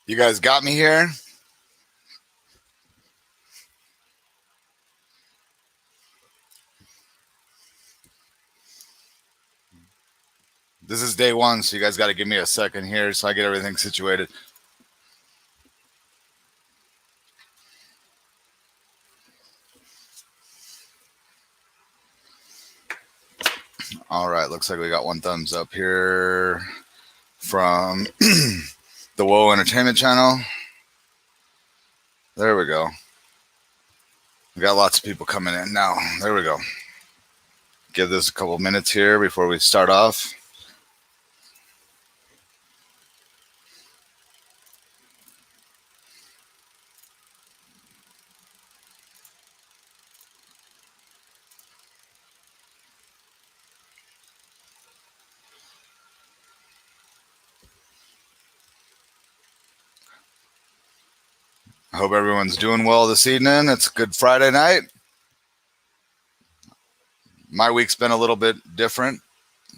You guys got me here. This is day one, so you guys got to give me a second here so I get everything situated. All right, looks like we got one thumbs up here from the Whoa Entertainment Channel. There we go. We got lots of people coming in now. There we go. Give this a couple minutes here before we start off. I hope everyone's doing well this evening. It's Good Friday night. My week's been a little bit different,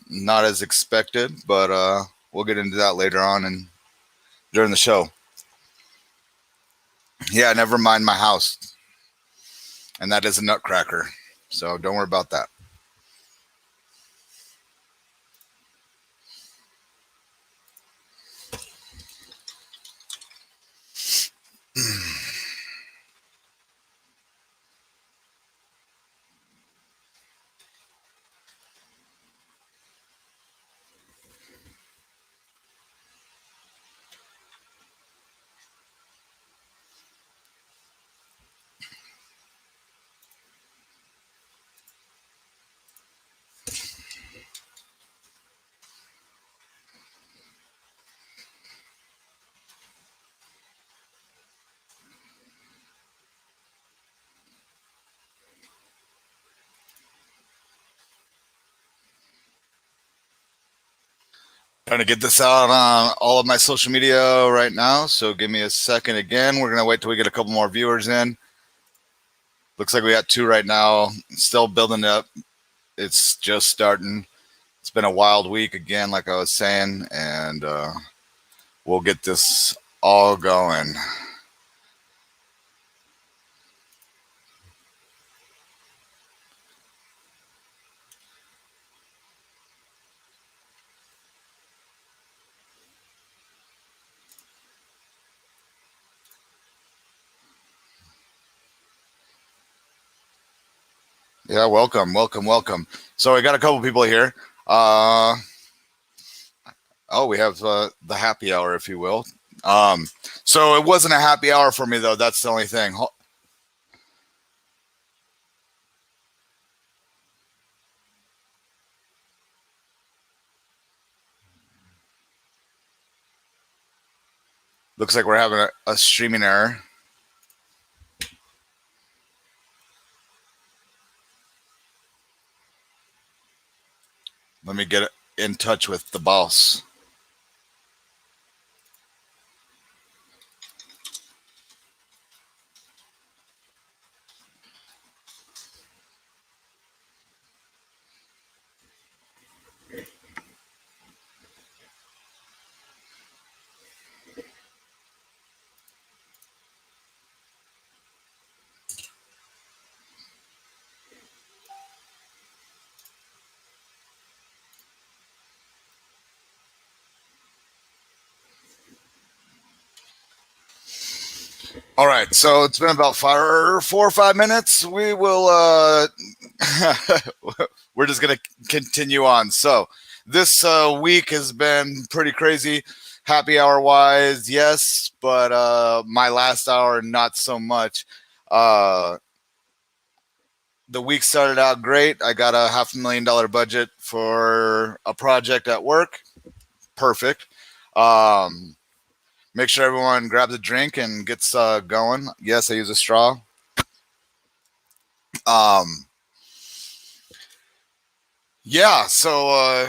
not as expected, but we'll get into that later on and during the show. Yeah, never mind my house. And that is a nutcracker. So don't worry about that. Trying to get this out on all of my social media right now. So give me a second again. We're going to wait till we get a couple more viewers in. Looks like we got 2 right now. Still building up. It's just starting. It's been a wild week again, like I was saying, and we'll get this all going. Yeah, welcome. So we got a couple people here. Oh, we have the happy hour, if you will. So it wasn't a happy hour for me, though. That's the only thing. Looks like we're having a streaming error. Let me get in touch with the boss. All right, so it's been about 4 or 5 minutes. We will. We're just gonna continue on. So this week has been pretty crazy. Happy hour wise, yes, but my last hour not so much. Uh, the week started out great. I got a $500,000 budget for a project at work. Perfect. Um, Make sure everyone grabs a drink and gets going. Yes, I use a straw. Um, yeah, so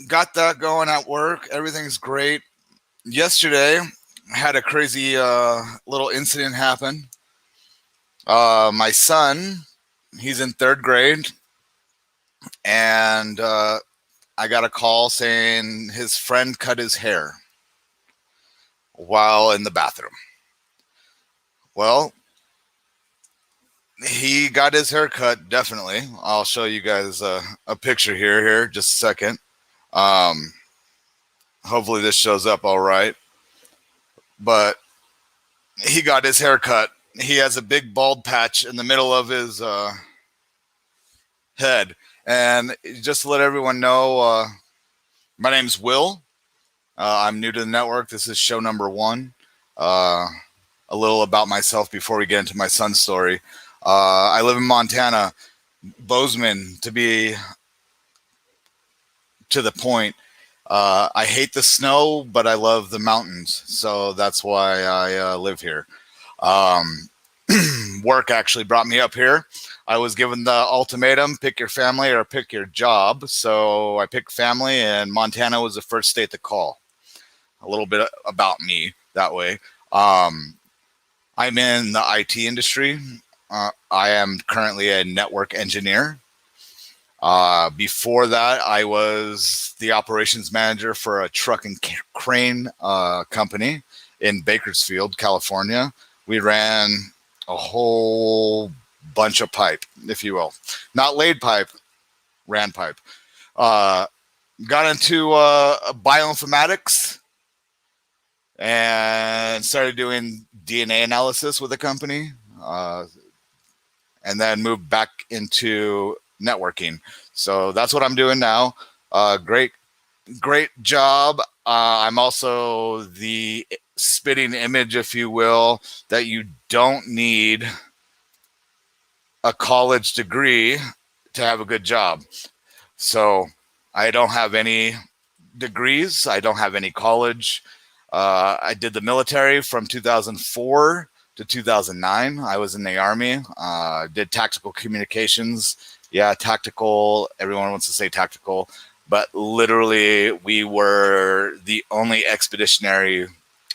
got that going at work. Everything's great. Yesterday, had a crazy little incident happen. My son, he's in 3rd grade, and I got a call saying his friend cut his hair. while in the bathroom. Well, he got his hair cut, definitely. I'll show you guys a picture here, just a second. Hopefully this shows up all right. But he got his hair cut. He has a big bald patch in the middle of his head. And just to let everyone know, my name's Will. I'm new to the network. This is show number 1. A little about myself before we get into my son's story. I live in Montana, Bozeman, to be to the point. I hate the snow, but I love the mountains. So that's why I live here. Work actually brought me up here. I was given the ultimatum, pick your family or pick your job. So I picked family, and Montana was the first state to call. A little bit about me that way. I'm in the IT industry. I am currently a network engineer. Before that, I was the operations manager for a truck and crane company in Bakersfield, California. We ran a whole bunch of pipe, if you will. Not laid pipe, ran pipe. Got into bioinformatics and started doing DNA analysis with the company, and then moved back into networking. So that's what I'm doing now. Great job. I'm also the spitting image, if you will, that you don't need a college degree to have a good job. So I don't have any degrees. I don't have any college. I did the military from 2004 to 2009. I was in the Army, did tactical communications. Yeah, tactical. Everyone wants to say tactical, but literally we were the only expeditionary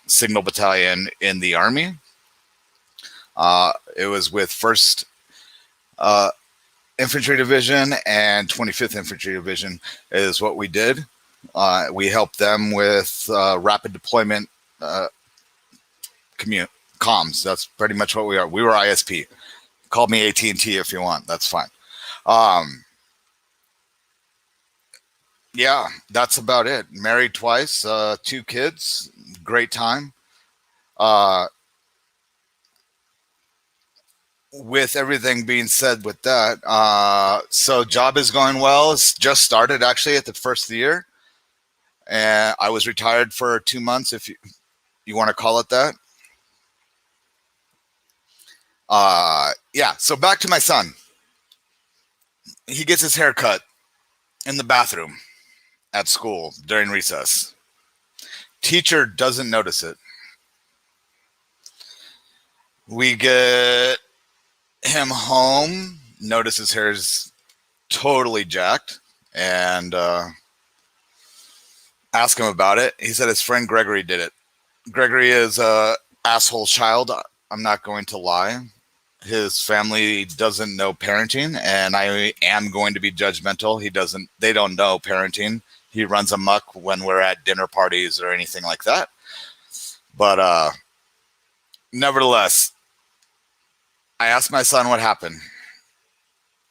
signal battalion in the Army. It was with 1st Infantry Division and 25th Infantry Division is what we did. We helped them with rapid deployment comms. That's pretty much what we are. We were ISP. Call me AT&T if you want. That's fine. Yeah, that's about it. Married twice, 2 kids. Great time. With everything being said with that, so job is going well. It's just started actually at the first of the year. And I was retired for 2 months, if you want to call it that. Yeah, so back to my son. He gets his hair cut in the bathroom at school during recess. Teacher doesn't notice it. We get him home, notice his hair is totally jacked, and ask him about it. He said his friend Gregory did it. Gregory is a asshole child. I'm not going to lie. His family doesn't know parenting, and I am going to be judgmental. They don't know parenting. He runs amok when we're at dinner parties or anything like that. But nevertheless, I asked my son what happened,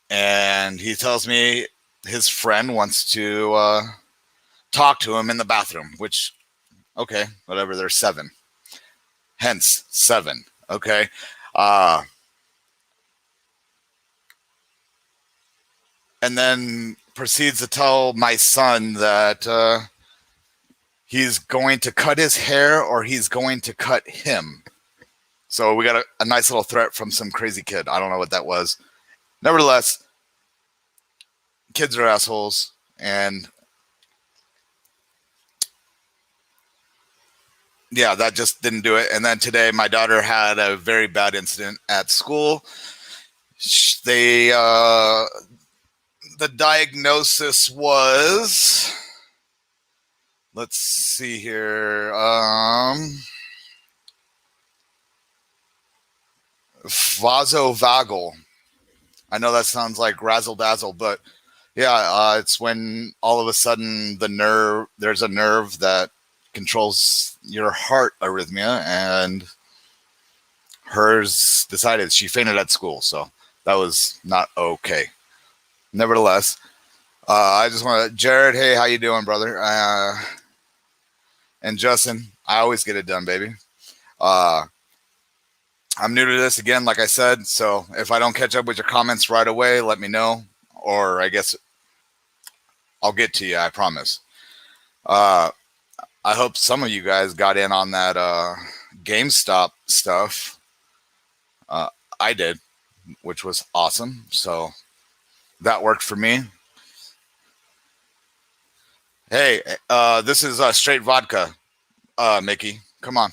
and he tells me his friend wants to talk to him in the bathroom, which, okay, whatever, they're 7. Hence, 7, okay? And then proceeds to tell my son that he's going to cut his hair or he's going to cut him. So we got a nice little threat from some crazy kid. I don't know what that was. Nevertheless, kids are assholes, and yeah, that just didn't do it. And then today, my daughter had a very bad incident at school. The diagnosis was, let's see here, vasovagal. I know that sounds like razzle dazzle, but yeah, it's when all of a sudden there's a nerve that controls your heart arrhythmia, and hers decided she fainted at school. So that was not okay. Nevertheless, I just want to, Jared, hey, how you doing, brother? And Justin, I always get it done, baby. I'm new to this again, like I said, so if I don't catch up with your comments right away, let me know, or I guess I'll get to you, I promise. I hope some of you guys got in on that GameStop stuff. I did, which was awesome, so that worked for me. Hey, this is straight vodka, Mickey. Come on.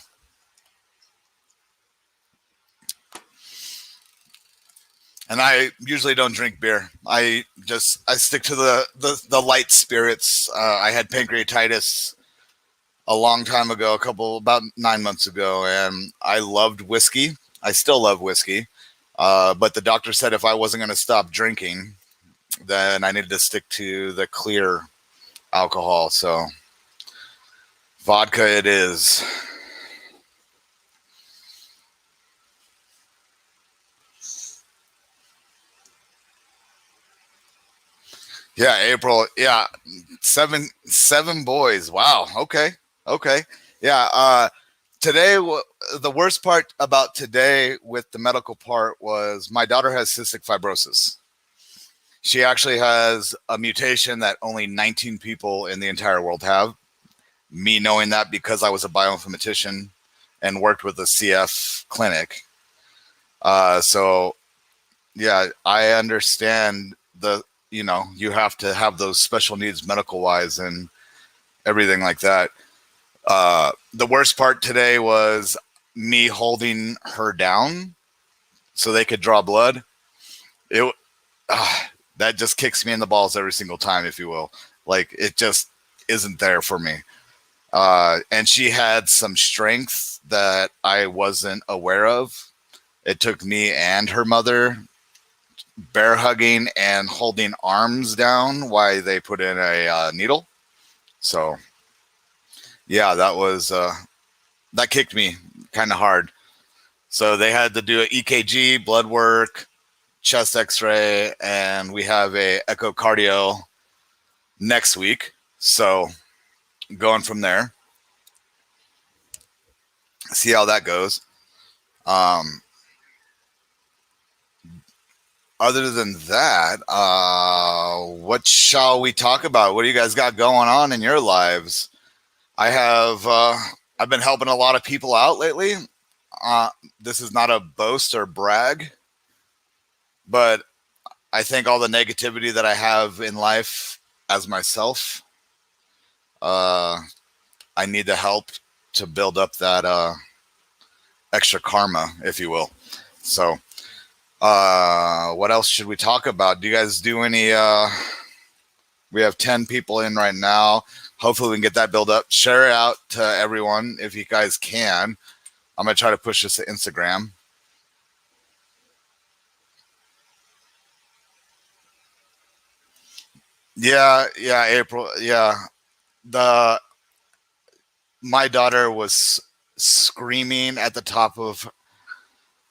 And I usually don't drink beer. I stick to the light spirits. I had pancreatitis a long time ago, about 9 months ago, and I loved whiskey. I still love whiskey, but the doctor said if I wasn't going to stop drinking, then I needed to stick to the clear alcohol. So vodka it is. Yeah, April. Yeah, seven boys. Wow. Okay. Yeah. Today, the worst part about today with the medical part was my daughter has cystic fibrosis. She actually has a mutation that only 19 people in the entire world have. Me knowing that because I was a bioinformatician and worked with a CF clinic. So yeah, I understand you have to have those special needs medical wise and everything like that. The worst part today was me holding her down so they could draw blood. That just kicks me in the balls every single time, if you will. Like, it just isn't there for me. And she had some strength that I wasn't aware of. It took me and her mother bear hugging and holding arms down while they put in a needle. So yeah, that kicked me kind of hard. So they had to do an EKG, blood work, chest x-ray, and we have a echocardio next week. So going from there, see how that goes. Other than that, what shall we talk about? What do you guys got going on in your lives? I've been helping a lot of people out lately. This is not a boast or brag, but I think all the negativity that I have in life as myself, I need the help to build up that extra karma, if you will. So what else should we talk about? Do you guys do any we have 10 people in right now. Hopefully we can get that build up. Share it out to everyone if you guys can. I'm going to try to push this to Instagram. Yeah, April. Yeah. My daughter was screaming at the top of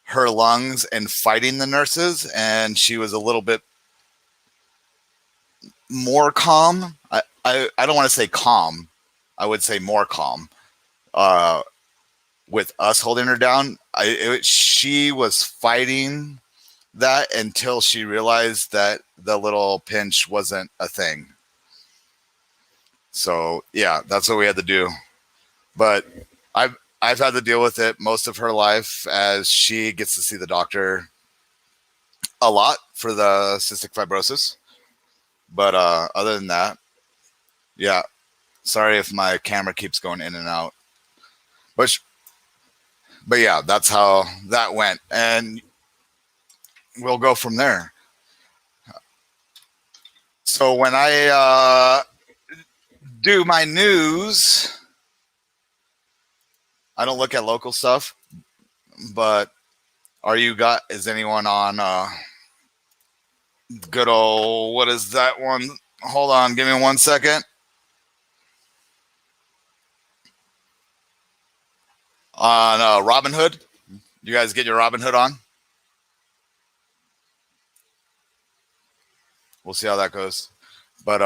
her lungs and fighting the nurses, and she was a little bit more calm. I don't want to say calm. I would say more calm. With us holding her down, she was fighting that until she realized that the little pinch wasn't a thing. So yeah, that's what we had to do. But I've had to deal with it most of her life, as she gets to see the doctor a lot for the cystic fibrosis. But other than that, yeah. Sorry if my camera keeps going in and out. But yeah, that's how that went, and we'll go from there. So when I do my news, I don't look at local stuff. But is anyone on good old, what is that one? Hold on, give me 1 second. on Robinhood. You guys get your Robinhood on? We'll see how that goes. But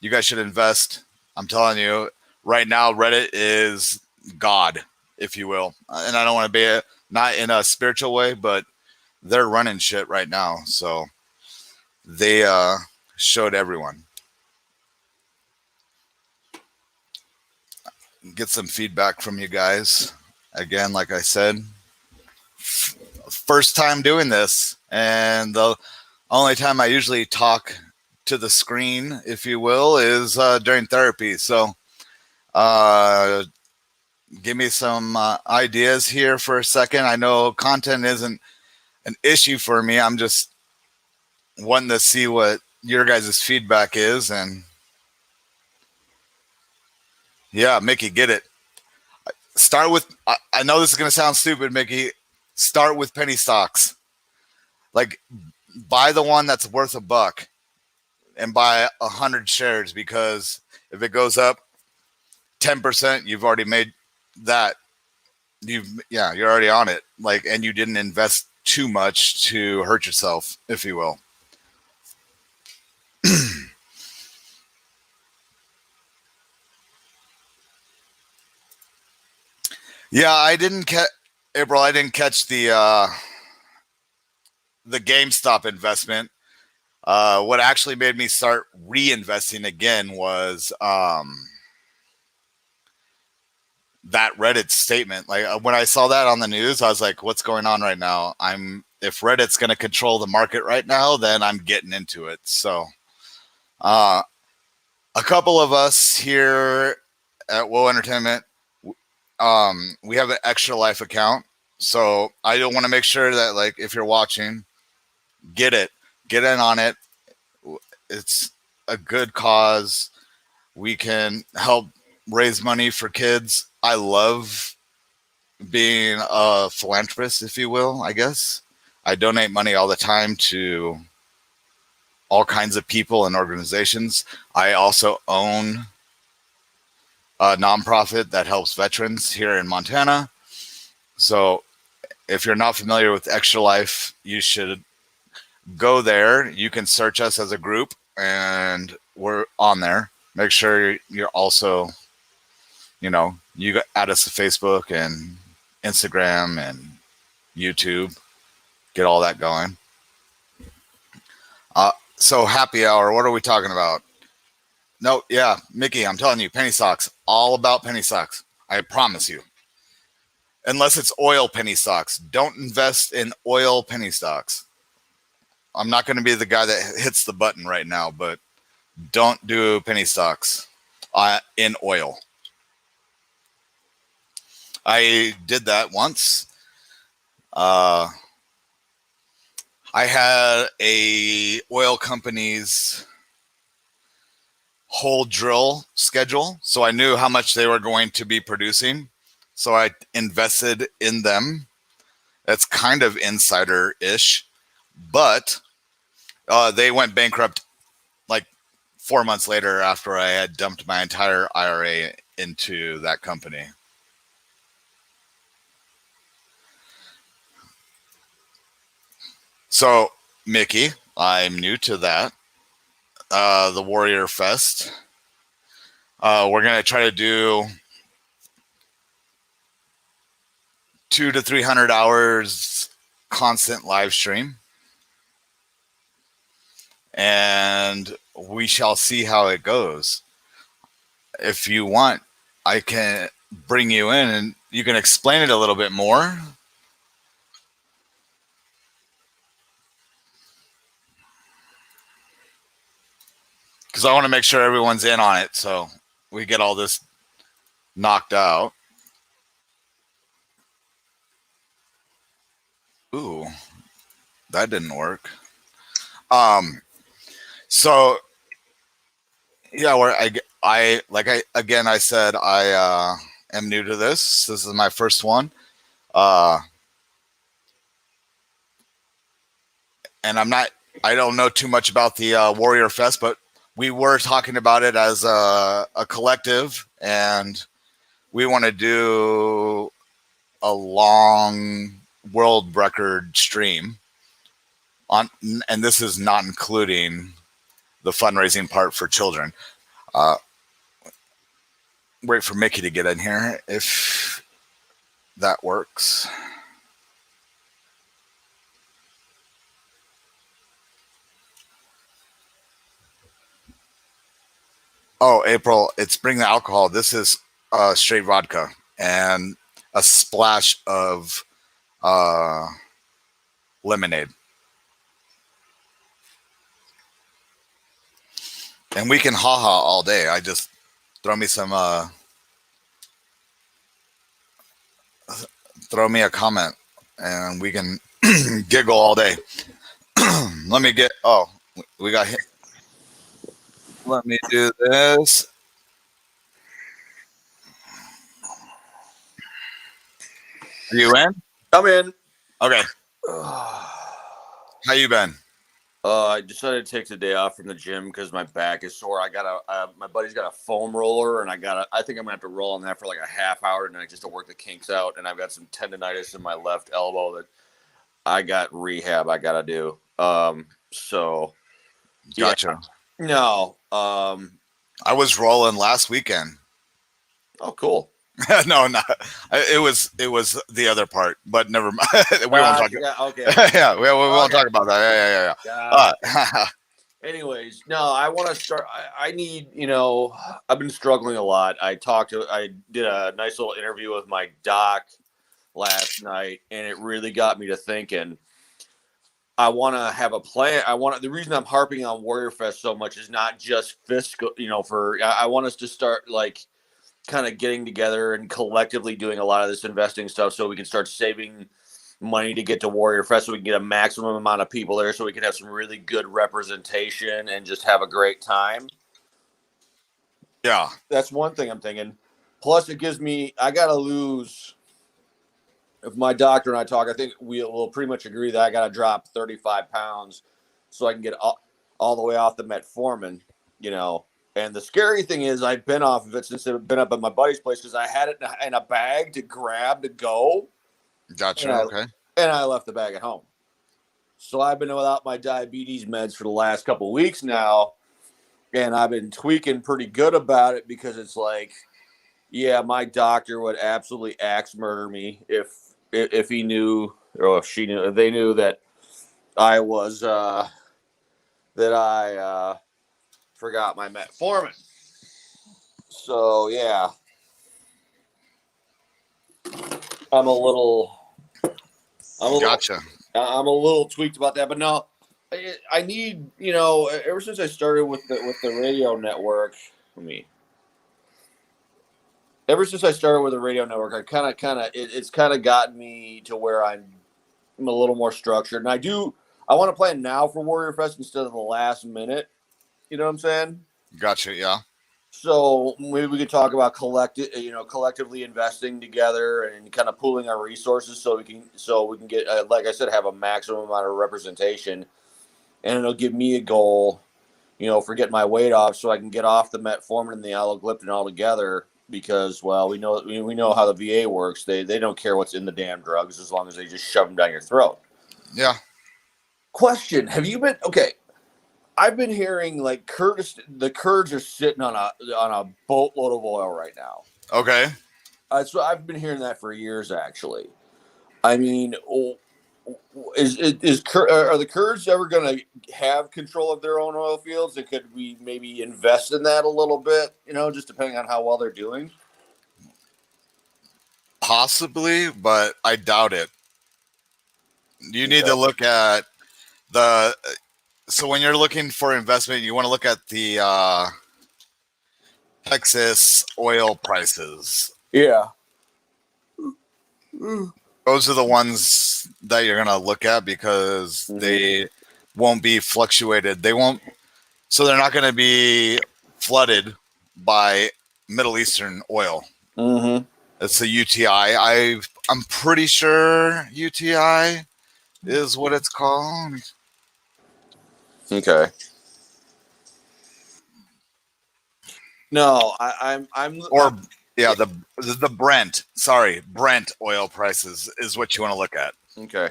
you guys should invest. I'm telling you, right now, Reddit is God, if you will. And I don't want to be not in a spiritual way, but they're running shit right now. So they showed everyone. Get some feedback from you guys. Again, like I said, first time doing this, and the only time I usually talk to the screen, if you will, is during therapy. So give me some ideas here for a second. I know content isn't an issue for me. I'm just wanting to see what your guys' feedback is. And yeah, Mickey, get it. Start with, I know this is going to sound stupid, Mickey. Start with penny stocks. Like, buy the one that's worth $1 and buy 100 shares, because if it goes up 10%, you've already made that. You're already on it. Like, and you didn't invest too much to hurt yourself, if you will. Yeah, I didn't catch April. I didn't catch the GameStop investment. What actually made me start reinvesting again was that Reddit statement. Like when I saw that on the news, I was like, "What's going on right now?" If Reddit's going to control the market right now, then I'm getting into it. So, a couple of us here at Whoa Entertainment, we have an Extra Life account. So I don't want to make sure that, like, if you're watching, get in on it. It's a good cause. We can help raise money for kids. I love being a philanthropist, if you will, I guess. I donate money all the time to all kinds of people and organizations. I also own a nonprofit that helps veterans here in Montana. So if you're not familiar with Extra Life, you should go there. You can search us as a group, and we're on there. Make sure you're also, you add us to Facebook and Instagram and YouTube. Get all that going. So happy hour, what are we talking about? No, yeah, Mickey, I'm telling you, penny stocks, all about penny stocks. I promise you. Unless it's oil penny stocks. Don't invest in oil penny stocks. I'm not going to be the guy that hits the button right now, but don't do penny stocks in oil. I did that once. I had a oil company's whole drill schedule, so I knew how much they were going to be producing. So I invested in them. That's kind of insider-ish, but they went bankrupt like 4 months later after I had dumped my entire IRA into that company. So, Mickey, I'm new to that. The Warrior Fest. We're going to try to do 200 to 300 hours constant live stream. And we shall see how it goes. If you want, I can bring you in and you can explain it a little bit more. Because I want to make sure everyone's in on it, so we get all this knocked out. Ooh, that didn't work. So yeah, where I said, I am new to this. This is my first one. And I don't know too much about the Warrior Fest, but we were talking about it as a collective, and we want to do a long world record stream on, and this is not including the fundraising part for children. Wait for Mickey to get in here if that works. Oh, April, it's Bring the Alcohol. This is straight vodka and a splash of lemonade. And we can haha all day. I just throw me some throw me a comment and we can giggle all day. Let me get we got hit. Let me do this. Are you in? I'm in. Okay. How you been? I decided to take the day off from the gym because my back is sore. I got my buddy's got a foam roller, and I think I'm gonna have to roll on that for like a half hour tonight just to work the kinks out. And I've got some tendonitis in my left elbow that I got rehab I gotta do. So Gotcha. Yeah. No. I was rolling last weekend. Oh, cool. No, not. It was the other part, but never mind. We won't talk. Yeah, okay. Yeah, we won't talk about that. Yeah. Anyways, no, I want to start. I need, I've been struggling a lot. I did a nice little interview with my doc last night, and it really got me to thinking. I want to have a plan. The reason I'm harping on Warrior Fest so much is not just fiscal, I want us to start like kind of getting together and collectively doing a lot of this investing stuff so we can start saving money to get to Warrior Fest so we can get a maximum amount of people there so we can have some really good representation and just have a great time. Yeah. That's one thing I'm thinking. Plus it gives me, I got to lose. If my doctor and I talk, I think we'll pretty much agree that I got to drop 35 pounds so I can get all the way off the metformin, And the scary thing is I've been off of it since I've been up at my buddy's place because I had it in a bag to grab to go. Gotcha. Okay. And I left the bag at home. So I've been without my diabetes meds for the last couple of weeks now. And I've been tweaking pretty good about it because it's like, yeah, my doctor would absolutely axe murder me if he knew or if she knew, if they knew that I was, that I forgot my metformin. So, yeah. I'm a little Gotcha. I'm a little tweaked about that, but no, I need, ever since I started with the radio network, ever since I started with the radio network, it's kind of gotten me to where I'm a little more structured. And I want to plan now for Warrior Fest instead of the last minute. You know what I'm saying? Gotcha. Yeah. So maybe we could talk about collectively investing together and kind of pooling our resources so we can get, like I said, have a maximum amount of representation, and it'll give me a goal, for getting my weight off so I can get off the metformin and the alogliptin altogether. Because, well, we know how the VA works. They don't care what's in the damn drugs as long as they just shove them down your throat. Yeah. Question: have you been okay? I've been hearing like the Kurds are sitting on a boatload of oil right now. Okay. So I've been hearing that for years, actually. I mean, are the Kurds ever going to have control of their own oil fields? And could we maybe invest in that a little bit? Just depending on how well they're doing. Possibly, but I doubt it. You need to look at the. So when you're looking for investment, you want to look at the Texas oil prices. Yeah. Those are the ones that you're going to look at because they won't be fluctuated. They won't. So they're not going to be flooded by Middle Eastern oil. Mm-hmm. It's a UTI. I'm pretty sure UTI is what it's called. Okay. No, I'm Yeah, the Brent. Sorry, Brent oil prices is what you want to look at. Okay.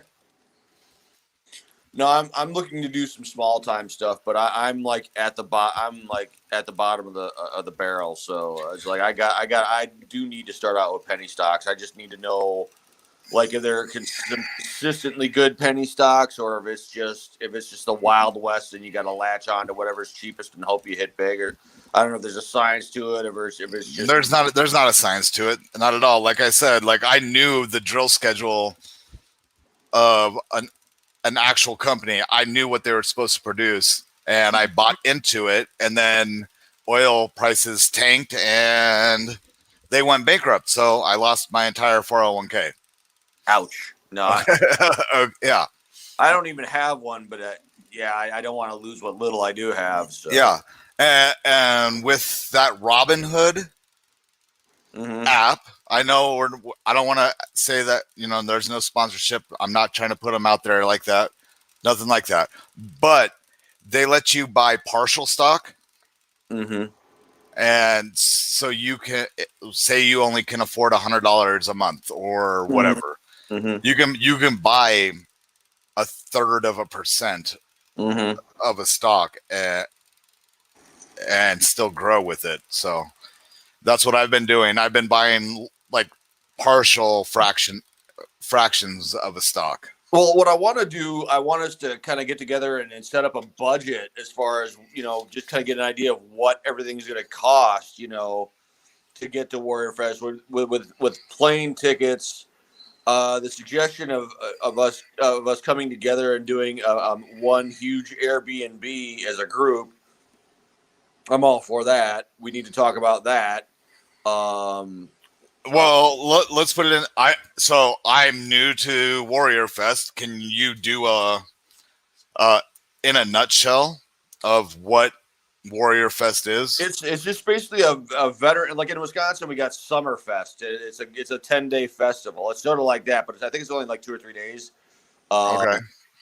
No, I'm looking to do some small time stuff, but I'm like at the I'm like at the bottom of the barrel. So it's like I do need to start out with penny stocks. I just need to know like if they're consistently good penny stocks, or if it's just the Wild West and you got to latch on to whatever's cheapest and hope you hit big. Or I don't know if there's a science to it, if it's just There's not a science to it, not at all. Like I said, like I knew the drill schedule of an actual company. I knew what they were supposed to produce, and I bought into it. And then oil prices tanked, and they went bankrupt. So I lost my entire 401k. ouch. No, Yeah, I don't even have one, but yeah, I don't want to lose what little I do have. So yeah. And with that Robinhood app, I know I don't want to say that, there's no sponsorship. I'm not trying to put them out there like that. Nothing like that. But they let you buy partial stock. And so you can say you only can afford $100 a month or whatever. You can buy 1/3% of a stock and still grow with it. So that's what I've been doing. I've been buying like partial fractions of a stock. Well, what I want to do, I want us to kind of get together and set up a budget as far as, just kind of get an idea of what everything's going to cost, to get to Warrior Fest with plane tickets. The suggestion of us coming together and doing one huge Airbnb as a group. I'm all for that. We need to talk about that. Well, let's put it in. I'm new to Warrior Fest. Can you do in a nutshell of what Warrior Fest is? It's just basically a veteran, like in Wisconsin we got Summerfest. It's a 10-day festival. It's sort of like that, but I think it's only like 2 or 3 days. Okay.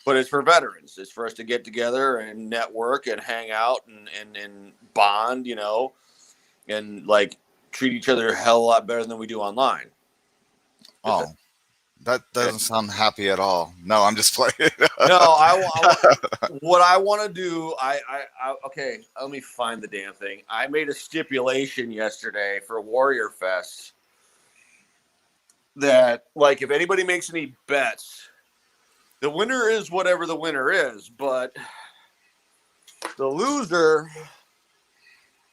But it's for veterans. It's for us to get together and network and hang out and bond, and like treat each other a hell of a lot better than we do online. Oh, that doesn't sound happy at all. No, I'm just playing. No, what I want to do, okay, let me find the damn thing. I made a stipulation yesterday for Warrior Fest that, like, if anybody makes any bets, the winner is whatever the winner is, but the loser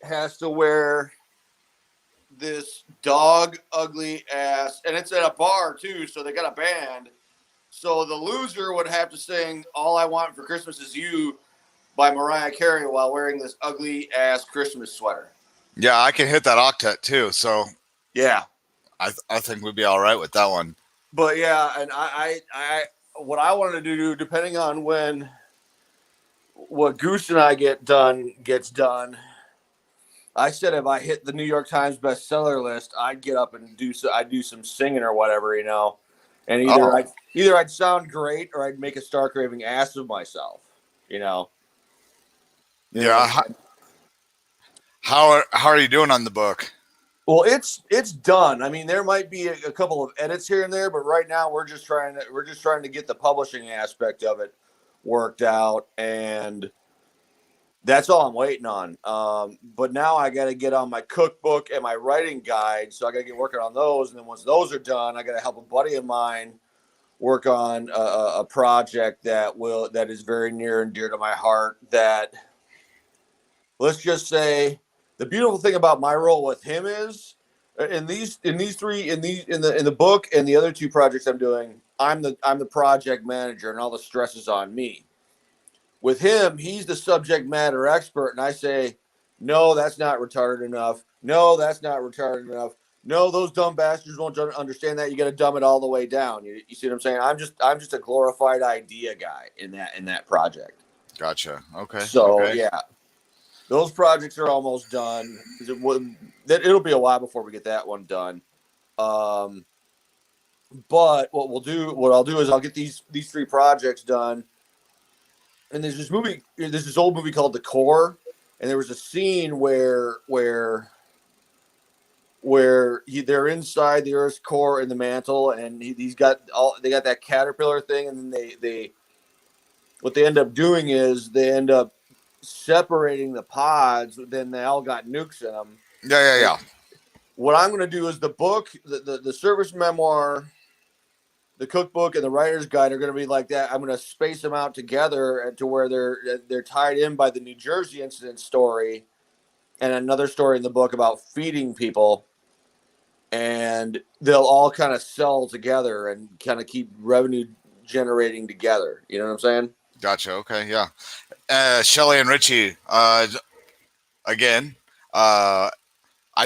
has to wear this dog ugly ass, and it's at a bar too, so they got a band. So the loser would have to sing "All I Want for Christmas Is You" by Mariah Carey while wearing this ugly ass Christmas sweater. Yeah, I can hit that octet too. So yeah, I think we'd be all right with that one. But yeah, and I what I wanted to do, depending on when what Goose and I gets done. I said if I hit the New York Times bestseller list, I'd get up and do some singing or whatever, and either I'd sound great or I'd make a stark raving ass of myself, Yeah. How are you doing on the book? Well, it's done. I mean, there might be a couple of edits here and there, but right now we're just trying to get the publishing aspect of it worked out, and that's all I'm waiting on. But now I got to get on my cookbook and my writing guide. So I got to get working on those. And then once those are done, I got to help a buddy of mine work on a project that is very near and dear to my heart. That, let's just say, the beautiful thing about my role with him is in the book and the other 2 projects I'm doing, I'm the project manager and all the stress is on me. With him, he's the subject matter expert, and I say, no, that's not retarded enough. No, that's not retarded enough. No, those dumb bastards won't understand that. You got to dumb it all the way down. You see what I'm saying? I'm just a glorified idea guy in that project. Gotcha. Okay. So okay. Yeah, those projects are almost done. It'll be a while before we get that one done. But what I'll do is I'll get these 3 projects done. And there's this old movie called The Core, and there was a scene where where they're inside the Earth's core in the mantle, and they got that caterpillar thing, and then they what they end up doing is they end up separating the pods. Then they all got nukes in them. Yeah. What I'm going to do is the book, the service memoir, the cookbook, and the writer's guide are going to be like that. I'm going to space them out together to where they're tied in by the New Jersey incident story and another story in the book about feeding people, and they'll all kind of sell together and kind of keep revenue generating together. You know what I'm saying? Gotcha. Okay. Yeah. Shelly and Richie, again, I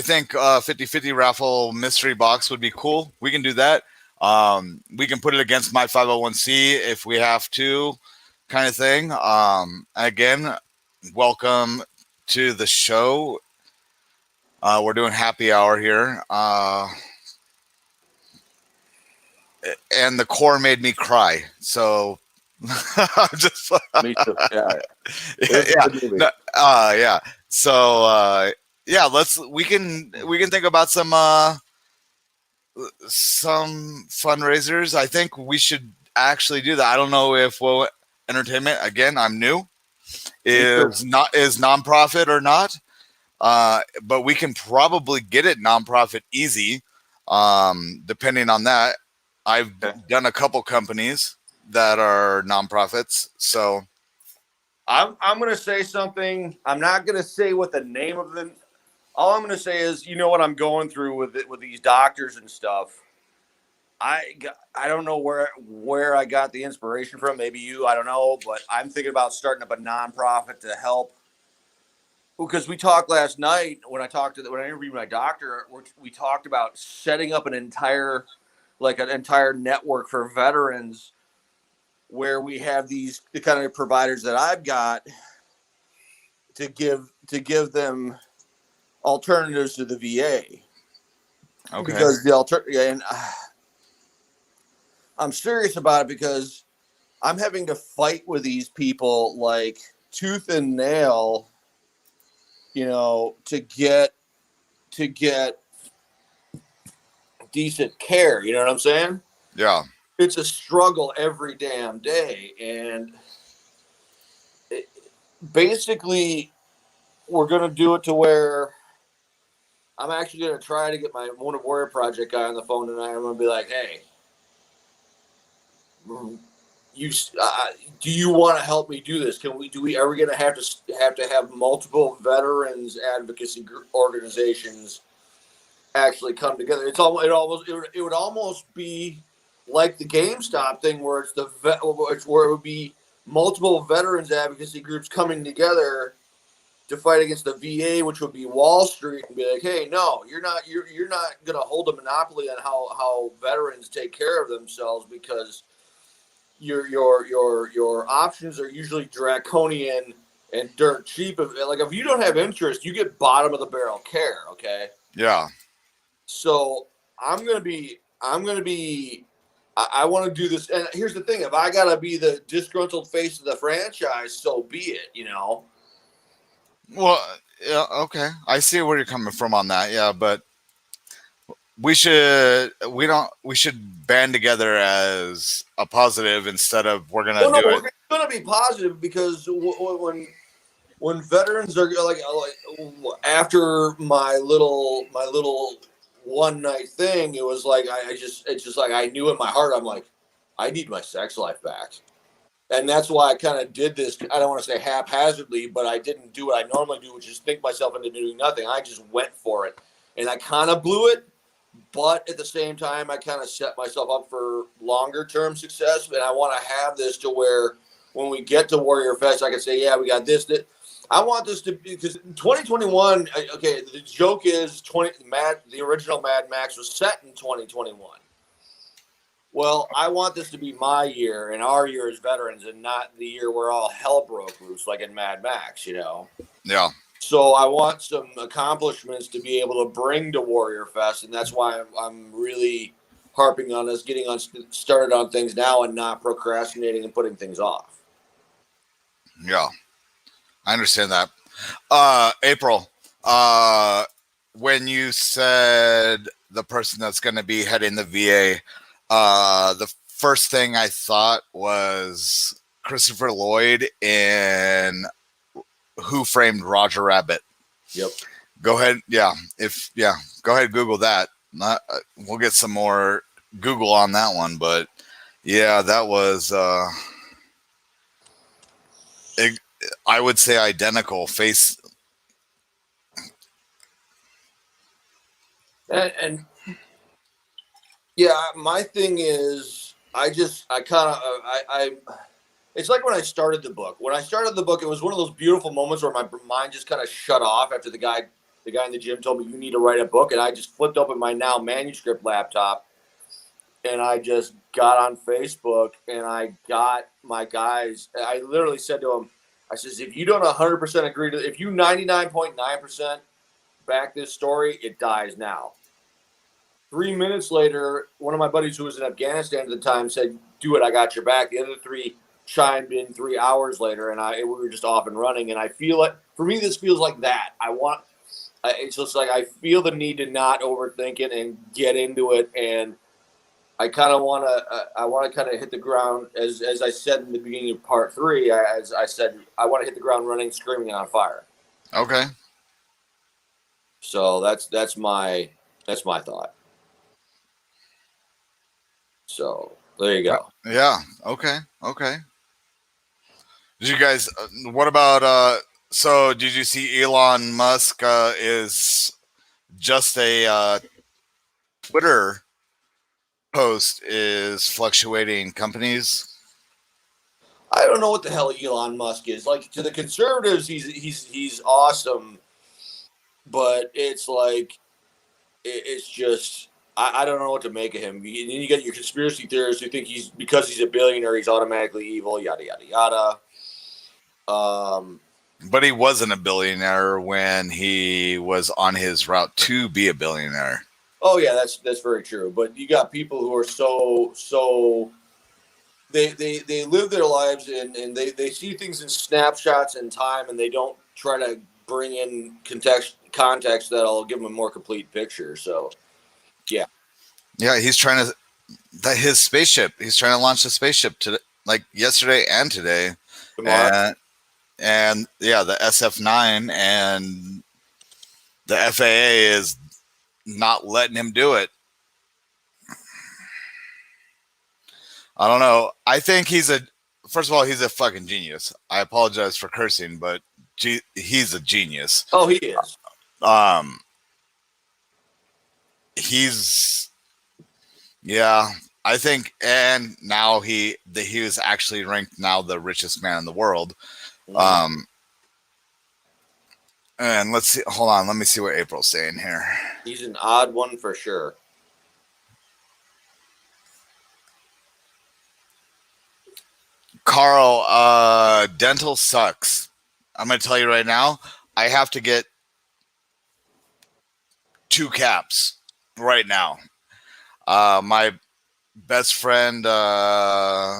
think 50-50 raffle mystery box would be cool. We can do that. We can put it against my 501c if we have to, kind of thing. Again, welcome to the show. We're doing happy hour here. And the core made me cry. So just Me too. Yeah. Yeah. So yeah, we can think about some fundraisers. I think we should actually do that. I don't know if Entertainment, again, I'm new, is nonprofit or not. But we can probably get it nonprofit easy, depending on that. I've done a couple companies that are nonprofits, so I'm going to say something. I'm not going to say what the name of them. All I'm going to say is, you know what I'm going through with these doctors and stuff. I don't know where I got the inspiration from. Maybe you, I don't know, but I'm thinking about starting up a nonprofit to help. Because we talked last night when I interviewed my doctor, we talked about setting up an entire network for veterans, where we have the kind of providers that I've got to give them alternatives to the VA. okay. Because I'm serious about it, because I'm having to fight with these people like tooth and nail, to get decent care. You know what I'm saying? Yeah. It's a struggle every damn day. And basically, we're going to do it to where I'm actually going to try to get my Wounded Warrior Project guy on the phone tonight. I'm going to be like, hey, do you want to help me do this? Are we going to have multiple veterans advocacy organizations actually come together? It would almost be like the GameStop thing, where where it would be multiple veterans advocacy groups coming together to fight against the VA, which would be Wall Street, and be like, hey, no, you're not going to hold a monopoly on how veterans take care of themselves, because your options are usually draconian and dirt cheap. If you don't have interest, you get bottom of the barrel care. Okay. Yeah. So I want to do this. And here's the thing: if I gotta be the disgruntled face of the franchise, so be it. Well, yeah, okay. I see where you're coming from on that. Yeah, but we should band together as a positive instead of we're gonna do it. We're gonna be positive, because when veterans are like after my little one night thing, it was like it's just like I knew in my heart, I'm like, I need my sex life back. And that's why I kind of did this. I don't want to say haphazardly, but I didn't do what I normally do, which is think myself into doing nothing. I just went for it, and I kind of blew it. But at the same time, I kind of set myself up for longer term success. And I want to have this to where when we get to Warrior Fest, I can say, yeah, we got this. I want this to be, because 2021, okay, the joke is the original Mad Max was set in 2021. Well, I want this to be my year and our year as veterans, and not the year where all hell broke loose like in Mad Max, Yeah. So I want some accomplishments to be able to bring to Warrior Fest, and that's why I'm really harping on us getting started on things now and not procrastinating and putting things off. Yeah, I understand that. April, when you said the person that's going to be heading the VA, the first thing I thought was Christopher Lloyd in Who Framed Roger Rabbit. Yep. Go ahead. Yeah. Go ahead. Google that. We'll get some more Google on that one, but yeah, that was, I would say identical face. And yeah, my thing is, it's like when I started the book. When I started the book, it was one of those beautiful moments where my mind just kind of shut off after the guy in the gym told me you need to write a book, and I just flipped open my now manuscript laptop, and I just got on Facebook, and I got my guys. I literally said to them, I says, if you don't 100% agree to, if you 99.9% back this story, it dies now. 3 minutes later, one of my buddies who was in Afghanistan at the time said, do it, I got your back. The other three chimed in 3 hours later, and we were just off and running. And I feel like, for me, this feels like that. It's just like I feel the need to not overthink it and get into it. And I kind of want to kind of hit the ground, as I said in the beginning of part 3, as I said, I want to hit the ground running, screaming, and on fire. Okay. So that's my thought. So there you go. Yeah. Okay. Did you guys? What about? So did you see Elon Musk is just a Twitter post is fluctuating companies? I don't know what the hell Elon Musk is. Like, to the conservatives, he's awesome, but it's like it's just. I don't know what to make of him. And then you get your conspiracy theorists who think because he's a billionaire, he's automatically evil, yada, yada, yada. But he wasn't a billionaire when he was on his route to be a billionaire. Oh, yeah, that's very true. But you got people who are so they live their lives and they see things in snapshots in time, and they don't try to bring in context that'll give them a more complete picture. So, yeah. Yeah, he's trying to his spaceship. He's trying to launch a spaceship today, like yesterday and today. Tomorrow. And yeah, the SF-9 and the FAA is not letting him do it. I don't know. I think first of all, he's a fucking genius. I apologize for cursing, but he's a genius. Oh, he is. Yeah, I think, and now he was actually ranked now the richest man in the world. And let's see. Hold on. Let me see what April's saying here. He's an odd one for sure. Carl, dental sucks. I'm going to tell you right now, I have to get 2 caps right now. My best friend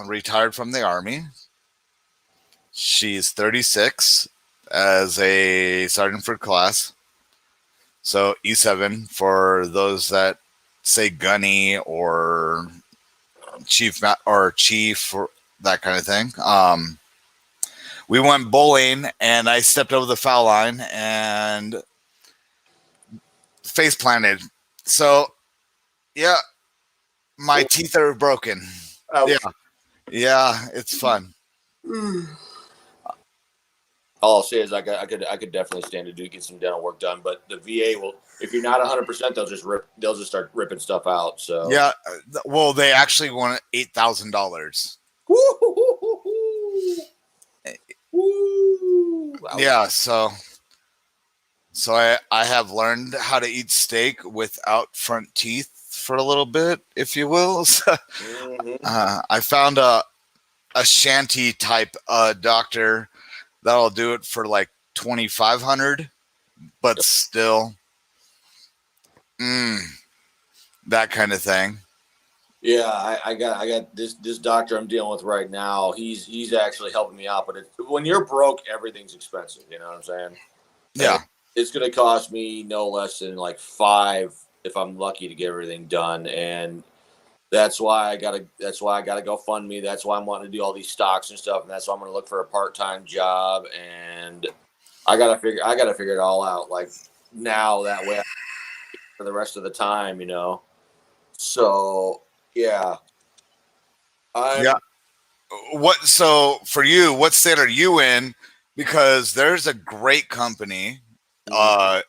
retired from the Army. She's 36 as a sergeant for class. So E7 for those that say gunny or chief or that kind of thing. We went bowling and I stepped over the foul line and face planted. So yeah, my teeth are broken. Ouch. Yeah, it's fun. All I'll say is I could definitely stand to get some dental work done, but the VA will, if you're not 100%, they'll just start ripping stuff out. So yeah, well, they actually want $8,000. Yeah, so I have learned how to eat steak without front teeth for a little bit, if you will. I found a shanty type doctor that'll do it for like $2,500, but still, that kind of thing. Yeah, I got this doctor I'm dealing with right now. He's actually helping me out, but when you're broke, everything's expensive. You know what I'm saying? Yeah. it's going to cost me no less than like 5 if I'm lucky to get everything done. And that's why I gotta go fund me. That's why I'm wanting to do all these stocks and stuff. And that's why I'm going to look for a part-time job. And I gotta figure it all out like now, that way for the rest of the time, So yeah, Yeah. I'm So for you, what state are you in? Because there's a great company.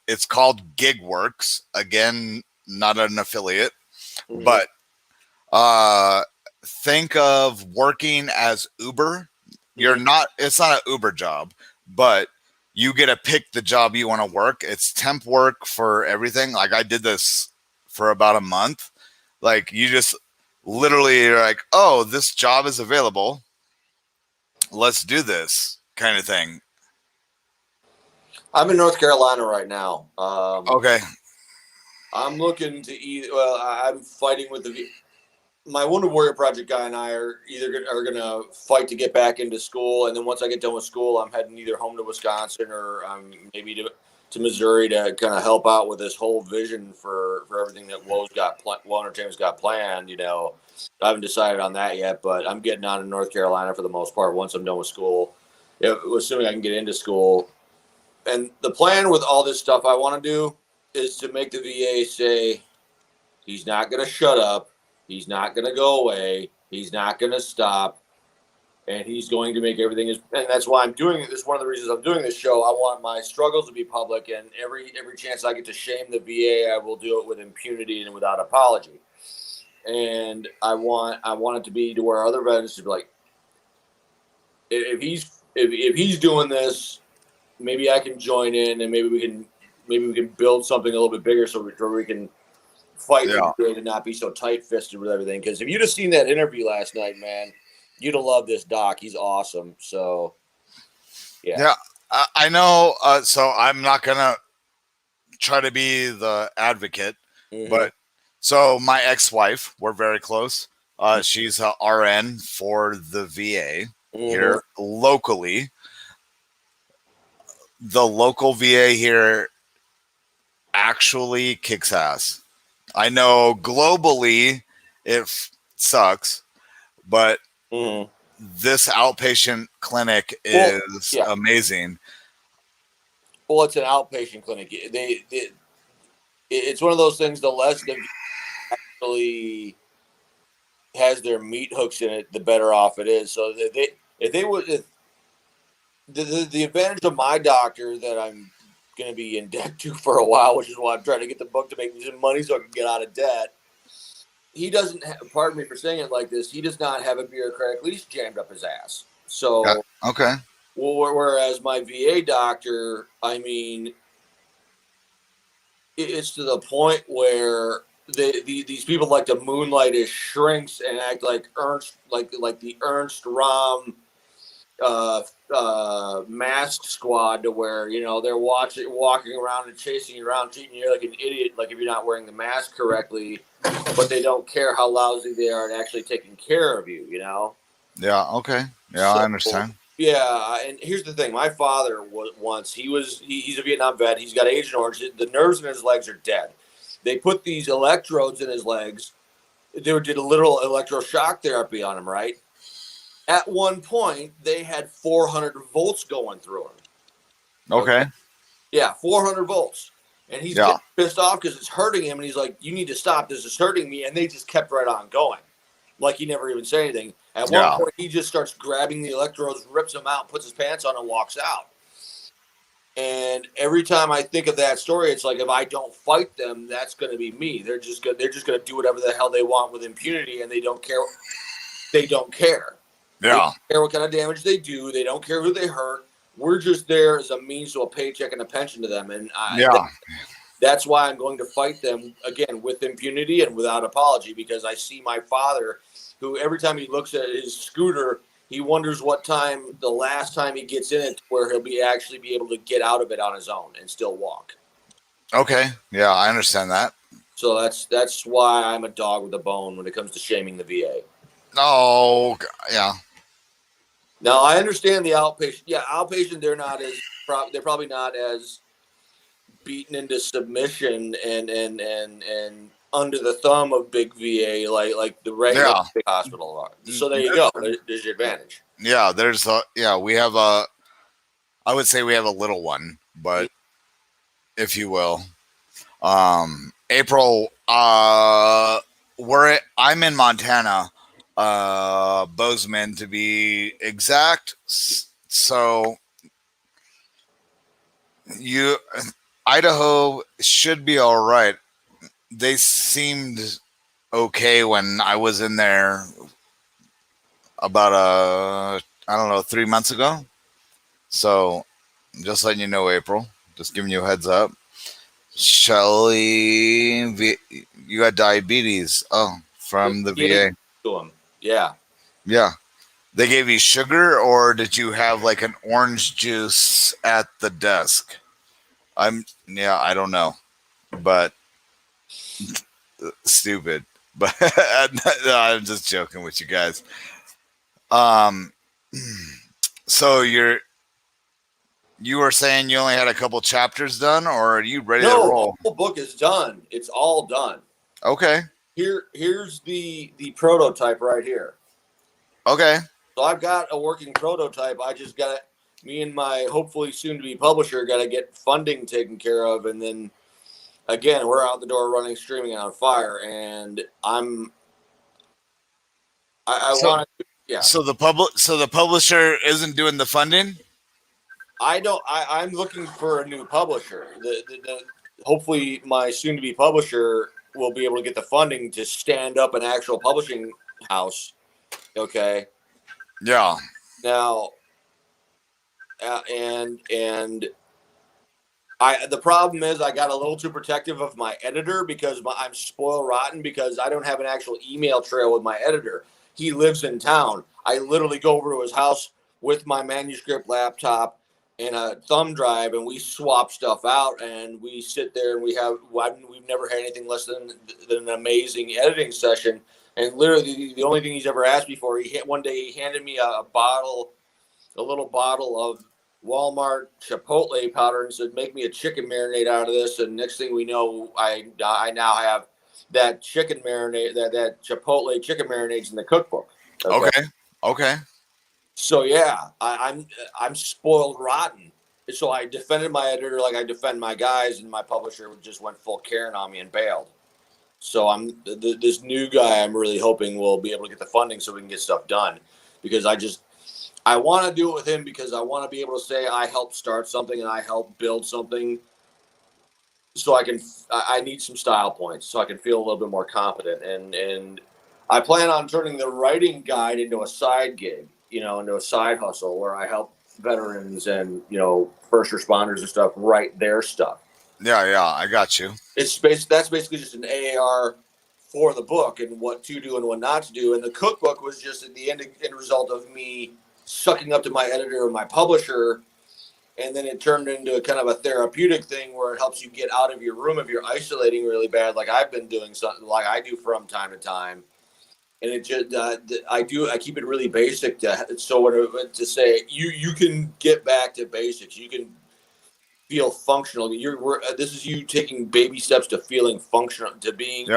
It's called GigWorks. Again, not an affiliate, but think of working as Uber. It's not an Uber job, but you get to pick the job you want to work. It's temp work for everything. Like I did this for about a month. Like you just literally are like, oh, this job is available. Let's do this kind of thing. I'm in North Carolina right now. Okay. I'm looking to I'm fighting with my Wounded Warrior Project guy and I are going to fight to get back into school, and then once I get done with school, I'm heading either home to Wisconsin or maybe to Missouri to kind of help out with this whole vision for everything that Woe Entertainment's got planned. I haven't decided on that yet, but I'm getting on in North Carolina for the most part once I'm done with school, assuming I can get into school. And the plan with all this stuff I want to do is to make the VA say he's not going to shut up. He's not going to go away. He's not going to stop. And he's going to make everything and that's why I'm doing it. This is one of the reasons I'm doing this show. I want my struggles to be public, and every chance I get to shame the VA, I will do it with impunity and without apology. And I want it to be to where other veterans to be like, if he's doing this, maybe I can join in, and maybe we can build something a little bit bigger so we can fight to not be so tight-fisted with everything. Because if you'd have seen that interview last night, man, you'd have loved this doc. He's awesome. So, yeah. I know. So I'm not gonna try to be the advocate, but so my ex-wife, we're very close. She's a RN for the VA here locally. The local VA here actually kicks ass. I know globally it sucks, but this outpatient clinic is amazing. Well, it's an outpatient clinic. It's one of those things. The less the actually has their meat hooks in it, the better off it is. So the advantage of my doctor that I'm going to be in debt to for a while, which is why I'm trying to get the book to make me some money so I can get out of debt. He doesn't pardon me for saying it like this. He does not have a bureaucratic lease jammed up his ass. So, okay. Well, whereas my VA doctor, I mean, it's to the point where these people like to moonlight as shrinks and act like the Ernst Rahm mask squad, to where they're walking around and chasing you around, treating you like an idiot, like if you're not wearing the mask correctly, but they don't care how lousy they are and actually taking care of you. Yeah. Okay. Yeah, so, I understand. Yeah, and here's the thing: my father he's a Vietnam vet. He's got Agent Orange. The nerves in his legs are dead. They put these electrodes in his legs. They did a literal electroshock therapy on him, right? At one point, they had 400 volts going through him. Okay. Yeah, 400 volts. And he's getting pissed off because it's hurting him. And he's like, you need to stop. This is hurting me. And they just kept right on going. Like he never even said anything. At one point, he just starts grabbing the electrodes, rips them out, puts his pants on, and walks out. And every time I think of that story, it's like, if I don't fight them, that's going to be me. They're just going to do whatever the hell they want with impunity, and they don't care. They don't care. Yeah. They don't care what kind of damage they do. They don't care who they hurt. We're just there as a means to a paycheck and a pension to them. And that's why I'm going to fight them, again, with impunity and without apology, because I see my father, who every time he looks at his scooter, he wonders the last time he gets in it, where he'll actually be able to get out of it on his own and still walk. Okay. Yeah, I understand that. So that's why I'm a dog with a bone when it comes to shaming the VA. Oh, yeah. Now I understand the outpatient. Yeah, outpatient. They're probably not as beaten into submission and under the thumb of big VA like the regular Yeah. big hospital are. So there you go. There's your advantage. Yeah, we have I would say we have a little one, but if you will. April, I'm in Montana, Bozeman to be exact. So you Idaho should be all right. They seemed okay when I was in there about I don't know, 3 months ago. So just letting you know, April. Just giving you a heads up. Shelly, you got diabetes. Oh, from the VA. To them. Yeah. Yeah. They gave you sugar, or did you have like an orange juice at the desk? I don't know, but stupid. But no, I'm just joking with you guys. Um, so you were saying you only had a couple chapters done, or are you ready to roll? The whole book is done. It's all done. Okay. Here's the prototype right here. Okay. So I've got a working prototype. I just got me and my hopefully soon to be publisher got to get funding taken care of, and then again we're out the door running, streaming on fire, and I want to. Yeah. So the publisher isn't doing the funding. I'm looking for a new publisher. Hopefully my soon to be publisher will be able to get the funding to stand up an actual publishing house. Okay. Yeah. Now, the problem is I got a little too protective of my editor because I'm spoiled rotten because I don't have an actual email trail with my editor. He lives in town. I literally go over to his house with my manuscript laptop and a thumb drive, and we swap stuff out, and we sit there, and we've never had anything less than an amazing editing session. And literally, the only thing he's ever asked me for, one day he handed me a little bottle of Walmart Chipotle powder and said, "Make me a chicken marinade out of this." And next thing we know, I now have that chicken marinade, that Chipotle chicken marinades in the cookbook. Okay. So yeah, I'm spoiled rotten. So I defended my editor like I defend my guys, and my publisher just went full Karen on me and bailed. So this new guy. I'm really hoping will be able to get the funding so we can get stuff done, because I want to do it with him because I want to be able to say I helped start something and I helped build something. So I need some style points so I can feel a little bit more confident, and I plan on turning the writing guide into a side gig, into a side hustle where I help veterans and, first responders and stuff write their stuff. Yeah, I got you. That's basically just an AAR for the book and what to do and what not to do. And the cookbook was just at the end result of me sucking up to my editor and my publisher. And then it turned into a kind of a therapeutic thing where it helps you get out of your room if you're isolating really bad, like I've been doing, something like I do from time to time. And it just I keep it really basic to say you can get back to basics. You can feel functional. This is you taking baby steps to feeling functional, to being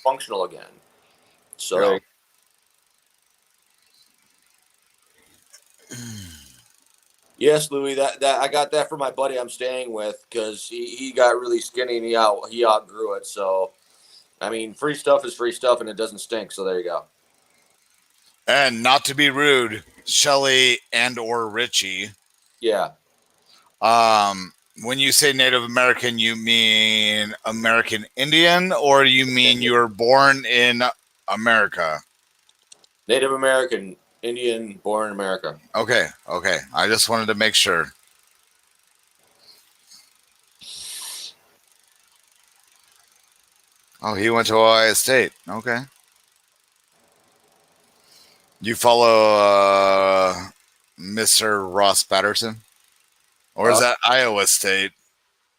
functional again. So. Yes, Louis. That I got that from my buddy I'm staying with because he got really skinny and he outgrew it. So, I mean, free stuff is free stuff and it doesn't stink. So there you go. And not to be rude, Shelly and or Richie. Yeah. When you say Native American, you mean American Indian, or you mean you were born in America? Native American. Indian, born in America. Okay. I just wanted to make sure. Oh, he went to Ohio State. Okay. You follow Mr. Ross Patterson? Or is that Iowa State?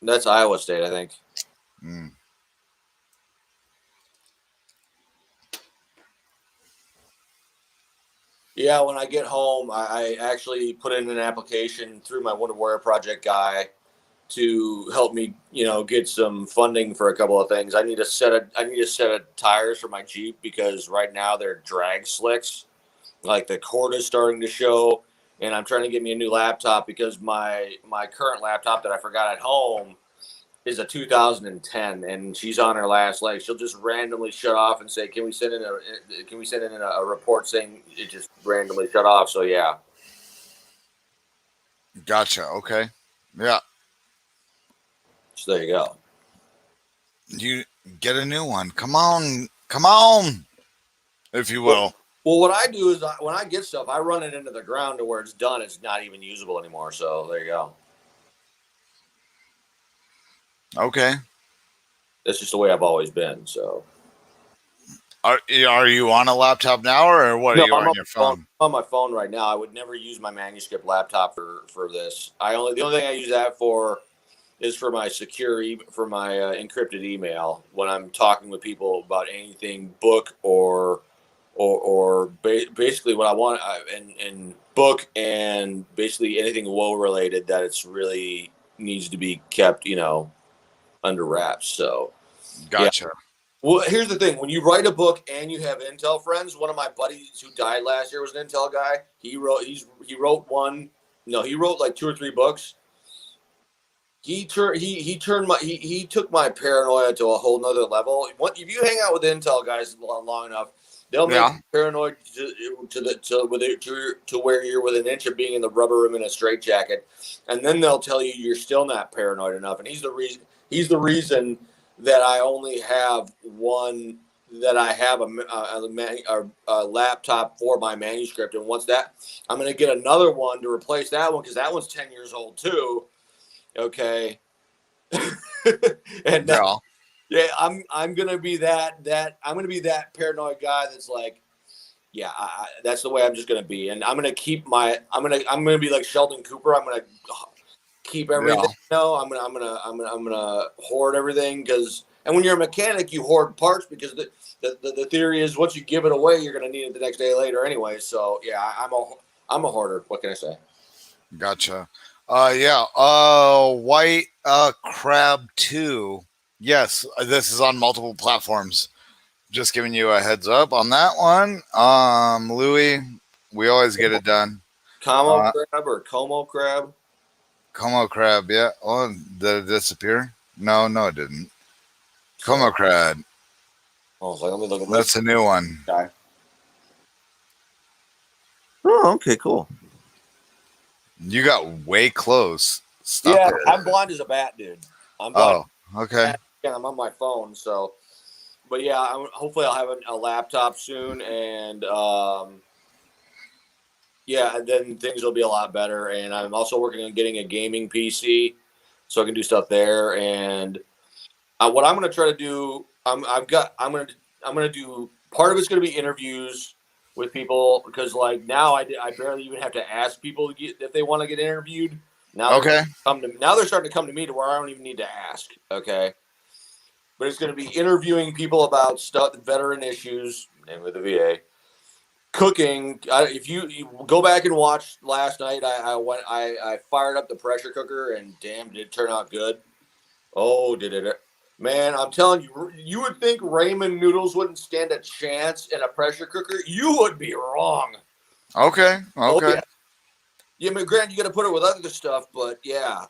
That's Iowa State, I think. Mm. Yeah, when I get home, I actually put in an application through my Wounded Warrior Project guy to help me, get some funding for a couple of things. I need a set of tires for my Jeep because right now they're drag slicks. Like the cord is starting to show, and I'm trying to get me a new laptop because my current laptop that I forgot at home is a 2010, and she's on her last leg. She'll just randomly shut off and say, "Can we send in a report saying it just randomly shut off?" So yeah. Gotcha. Okay. Yeah. So there you go. You get a new one. Come on, if you will. Well, what I do is when I get stuff, I run it into the ground to where it's done. It's not even usable anymore. So there you go. Okay. That's just the way I've always been. So. Are you on a laptop now, or what? Are you on your phone? I'm on my phone right now. I would never use my manuscript laptop for this. The only thing I use that for is for my for my encrypted email when I'm talking with people about anything book or basically what I want and book and basically anything woe related that it's really needs to be kept, under wraps. So Gotcha. Yeah. Well, here's the thing: when you write a book and you have Intel friends, one of my buddies who died last year was an Intel guy. He wrote like 2 or 3 books. He took my paranoia to a whole nother level. If you hang out with Intel guys long enough, they'll make you paranoid to where you're within an inch of being in the rubber room in a straitjacket, and then they'll tell you you're still not paranoid enough. And he's the reason that I only have one. That I have a laptop for my manuscript, and once that, I'm going to get another one to replace that one because that one's 10 years old too. Okay. And yeah, I'm gonna be that paranoid guy that's like, yeah, that's the way I'm just gonna be, and I'm gonna keep I'm gonna be like Sheldon Cooper. I'm gonna keep everything. No, I'm gonna hoard everything and when you're a mechanic, you hoard parts because the theory is once you give it away, you're gonna need it the next day later anyway. So yeah, I'm a hoarder. What can I say? Gotcha. White Crab 2. Yes, this is on multiple platforms. Just giving you a heads up on that one. Louis, we always get it done. Como crab or Como crab? Como crab, yeah. Oh, did it disappear? No, it didn't. Como crab. Oh, so let me look at That's a new one. Guy. Oh, okay, cool. You got way close. Stop yeah, it. I'm blind as a bat, dude. I'm blind. Oh, okay. Yeah, I'm on my phone, so. But yeah, hopefully I'll have a laptop soon, and then things will be a lot better. And I'm also working on getting a gaming PC, so I can do stuff there. And what I'm going to try to do, I'm going to do part of it's going to be interviews with people because like now I barely even have to ask people if they want to get interviewed. Now they're starting to come to me to where I don't even need to ask. Okay. But it's going to be interviewing people about stuff, veteran issues, and with the VA, cooking. If you go back and watch last night, I fired up the pressure cooker, and damn, did it turn out good. Oh, did it? Man, I'm telling you, you would think ramen noodles wouldn't stand a chance in a pressure cooker. You would be wrong. Okay. Oh, yeah, I mean, granted, you got to put it with other stuff, but yeah.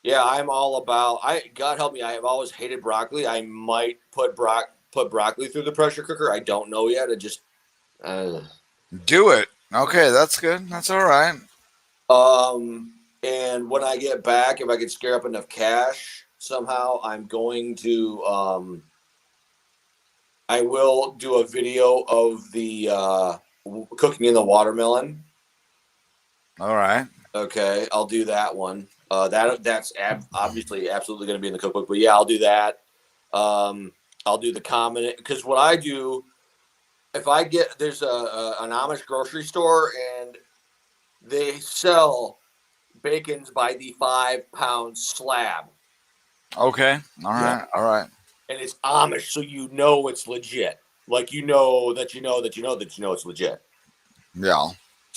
Yeah, I'm all about. God help me, I have always hated broccoli. I might put broccoli through the pressure cooker. I don't know yet. It just do it. Okay, that's good. That's all right. And when I get back, if I can scare up enough cash somehow, I'm going to I will do a video of the cooking in the watermelon. All right. Okay, I'll do that one. That's obviously absolutely going to be in the cookbook, but yeah, I'll do that. I'll do the common because what I do, if I there's an Amish grocery store and they sell bacons by the 5-pound slab. Okay. All right. And it's Amish, so you know it's legit. Like you know it's legit. Yeah.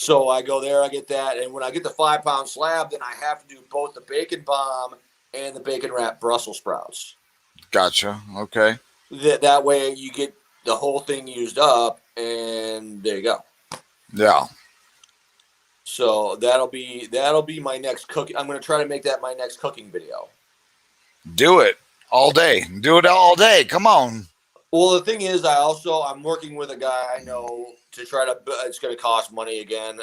So I go there, I get that, and when I get the 5-pound slab, then I have to do both the bacon bomb and the bacon wrap Brussels sprouts. Gotcha. Okay. That way you get the whole thing used up, and there you go. Yeah. So that'll be my next cooking. I'm going to try to make that my next cooking video. Do it all day. Do it all day. Come on. Well, the thing is, I'm working with a guy I know to try to. It's going to cost money again.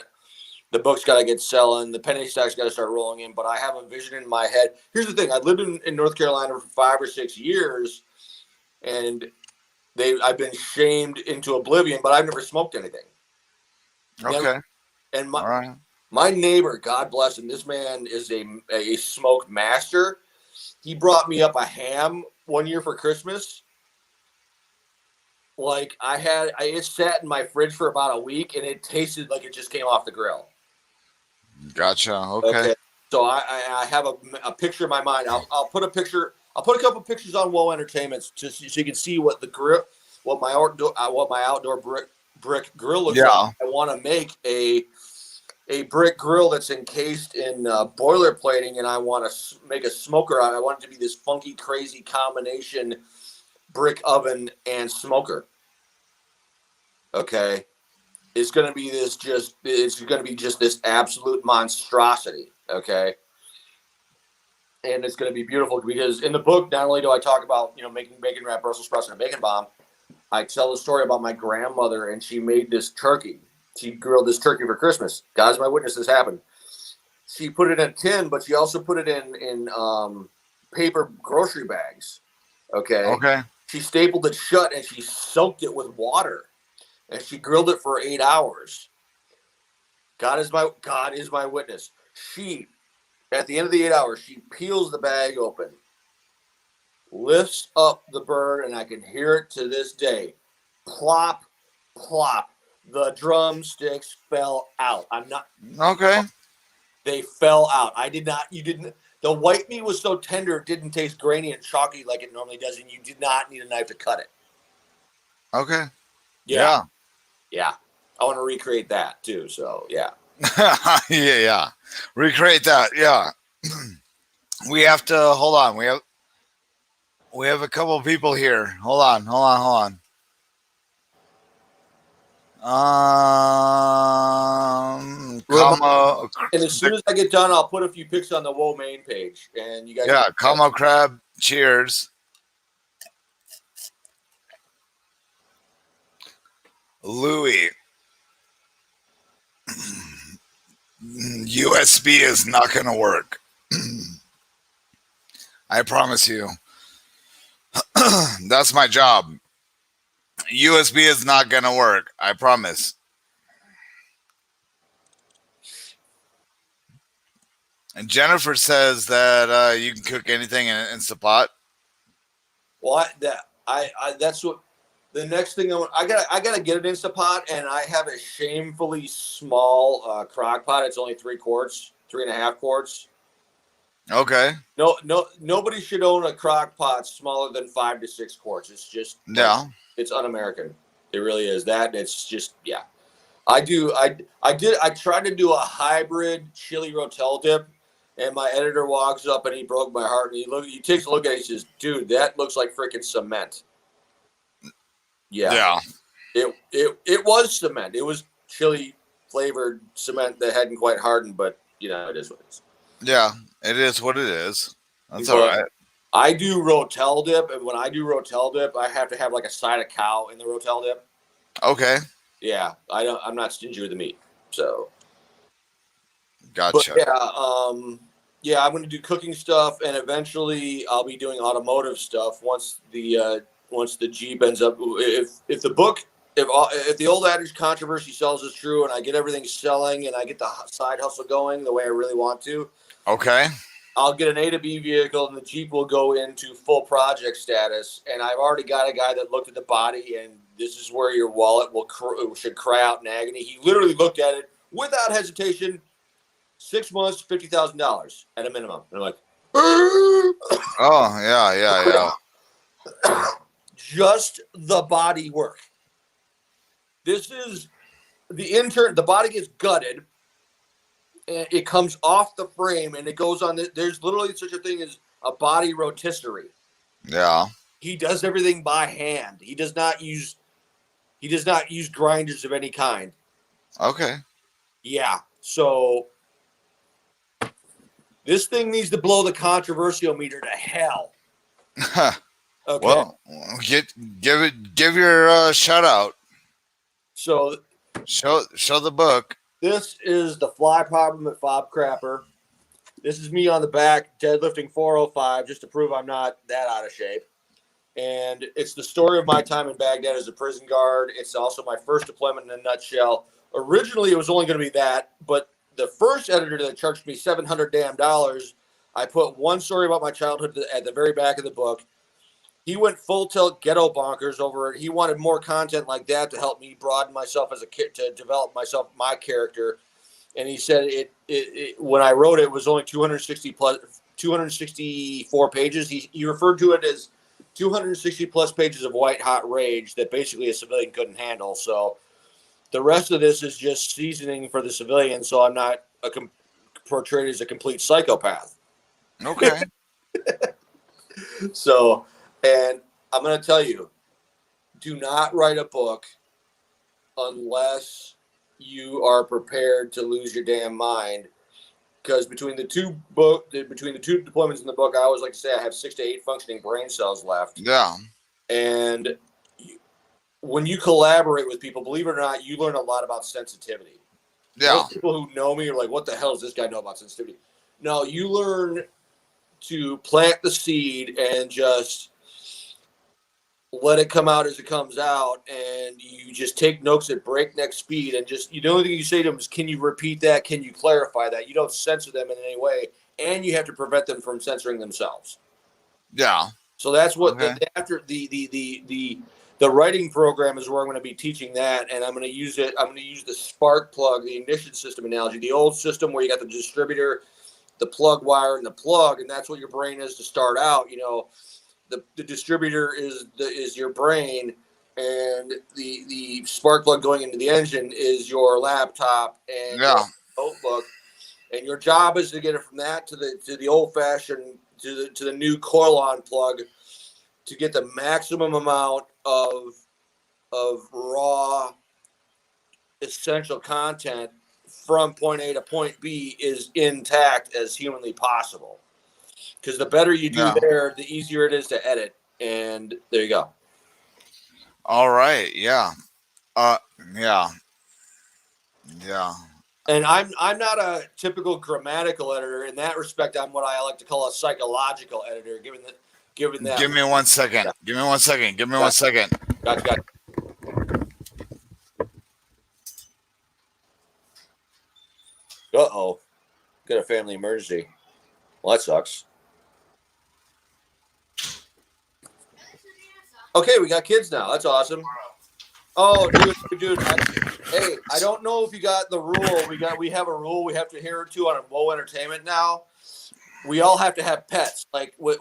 The book's got to get selling. The penny stock's got to start rolling in. But I have a vision in my head. Here's the thing: I lived in North Carolina for 5 or 6 years, and I've been shamed into oblivion. But I've never smoked anything. Okay. Never, and All right. my neighbor, God bless him, this man is a smoke master. He brought me up a ham one year for Christmas. Like it sat in my fridge for about a week, and it tasted like it just came off the grill. Gotcha. Okay. So I have a picture in my mind. I'll put a picture. I'll put a couple pictures on Woe Entertainment so you can see what the grill, what my outdoor brick grill looks like. I want to make a brick grill that's encased in boiler plating, and I want to make a smoker on it. I want it to be this funky, crazy combination brick oven and smoker. Okay. It's going to be just this absolute monstrosity. Okay. And it's going to be beautiful because in the book, not only do I talk about, making bacon wrap Brussels sprouts and a bacon bomb, I tell the story about my grandmother, and she made this turkey. She grilled this turkey for Christmas. God's my witness, this happened. She put it in a tin, but she also put it in paper grocery bags. Okay. Okay. She stapled it shut and she soaked it with water, and she grilled it for 8 hours. God is my witness. She, at the end of the 8 hours, she peels the bag open, lifts up the bird, and I can hear it to this day. Plop, plop. The drumsticks fell out. I'm not. Okay. They fell out. You didn't. The white meat was so tender, it didn't taste grainy and chalky like it normally does, and you did not need a knife to cut it. Okay. Yeah. I want to recreate that too. So yeah. yeah. Recreate that. Yeah. We have to hold on. We have a couple of people here. Hold on. And as soon as I get done, I'll put a few pics on the Woe main page, and you guys. Yeah, Como Crab. Cheers. Louis. USB is not going to work. I promise you. That's my job. USB is not going to work. I promise. And Jennifer says that you can cook anything in Instant Pot. Well, that's what the next thing I gotta get an Instant Pot, and I have a shamefully small crock pot. It's only 3 quarts, 3.5 quarts. Okay. No, nobody should own a crock pot smaller than 5 to 6 quarts. It's just it's un-American. It really is. That it's just I tried to do a hybrid chili rotel dip, and my editor walks up and he broke my heart, and he takes a look at it, he says, "Dude, that looks like freaking cement." Yeah. It was cement. It was chili flavored cement that hadn't quite hardened, but it is what it is. Yeah, it is what it is. That's all right. I do rotel dip, and when I do rotel dip, I have to have like a side of cow in the rotel dip. Okay. Yeah, I'm not stingy with the meat, so. Gotcha. But I'm going to do cooking stuff, and eventually I'll be doing automotive stuff once the Jeep ends up. If the old adage controversy sells is true, and I get everything selling, and I get the side hustle going the way I really want to. Okay. I'll get an A to B vehicle, and the Jeep will go into full project status. And I've already got a guy that looked at the body, and this is where your wallet should cry out in agony. He literally looked at it without hesitation. 6 months, $50,000 at a minimum. And I'm like, oh yeah. Just the body work. This is the body gets gutted, and it comes off the frame, and it goes on. There's literally such a thing as a body rotisserie. Yeah. He does everything by hand. He does not use grinders of any kind. Okay. Yeah. So this thing needs to blow the controversial meter to hell. Okay. Well, give your shout out. So Show the book. this is the fly problem at Fob Crapper. This is me on the back deadlifting 405 just to prove I'm not that out of shape. And it's the story of my time in Baghdad as a prison guard. It's also my first deployment in a nutshell. Originally, it was only going to be that, but the first editor that charged me $700 damn dollars, I put one story about my childhood at the very back of the book. He went full tilt ghetto bonkers over it. He wanted more content like that to help me broaden myself as a kid, to develop my character. And he said it when I wrote it, it was only 264 pages. He referred to it as 260 plus pages of white hot rage that basically a civilian couldn't handle. So the rest of this is just seasoning for the civilian. So I'm not portrayed as a complete psychopath. Okay. So, and I'm going to tell you, do not write a book unless you are prepared to lose your damn mind. Because between the two deployments in the book, I always like to say I have 6 to 8 functioning brain cells left. Yeah. And when you collaborate with people, believe it or not, you learn a lot about sensitivity. Yeah. Most people who know me are like, what the hell does this guy know about sensitivity? No, you learn to plant the seed and just let it come out as it comes out, and you just take notes at breakneck speed, and just the only thing you say to them is, can you repeat that? Can you clarify that? You don't censor them in any way, and you have to prevent them from censoring themselves. Yeah. So that's what Okay. the writing program is where I'm going to be teaching that, and I'm going to use it. I'm going to use the spark plug, the ignition system analogy, the old system where you got the distributor, the plug wire, and the plug, and that's what your brain is to start out. The distributor is your brain, and the spark plug going into the engine is your laptop and your Yeah. notebook. And your job is to get it from that to the old fashioned to the new coil-on plug to get the maximum amount of raw essential content from point A to point B is intact as humanly possible. Because the better you do Yeah. there, the easier it is to edit. And there you go. All right. Yeah. Yeah. Yeah. And I'm not a typical grammatical editor in that respect. I'm what I like to call a psychological editor. Given that. Give me 1 second. Yeah. Give me 1 second. Give me Gotcha. 1 second. Gotcha. Uh-oh. Got a family emergency. Well, that sucks. Okay, we got kids now. That's awesome. Oh, dude. Hey, I don't know if you got the rule. We have a rule we have to adhere to on Woe Entertainment now. We all have to have pets. Like with